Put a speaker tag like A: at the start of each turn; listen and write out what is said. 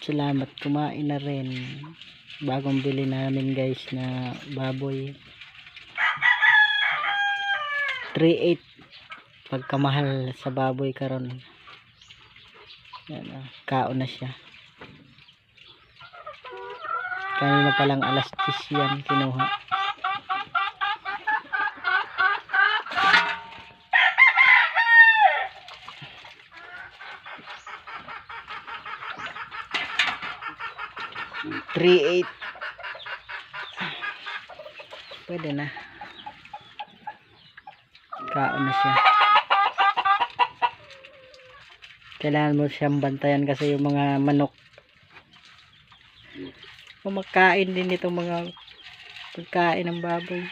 A: salamat, kumain na rin. Bagong bili namin guys na baboy. 3.8 pagkamahal sa baboy karon. Yan, kaon na siya. Kanina palang alas 10 yan kinuha. $3.8 pwede na, kaon na siya. Kailangan mo siyang bantayan kasi yung mga manok kumakain din itong mga pagkain ng baboy.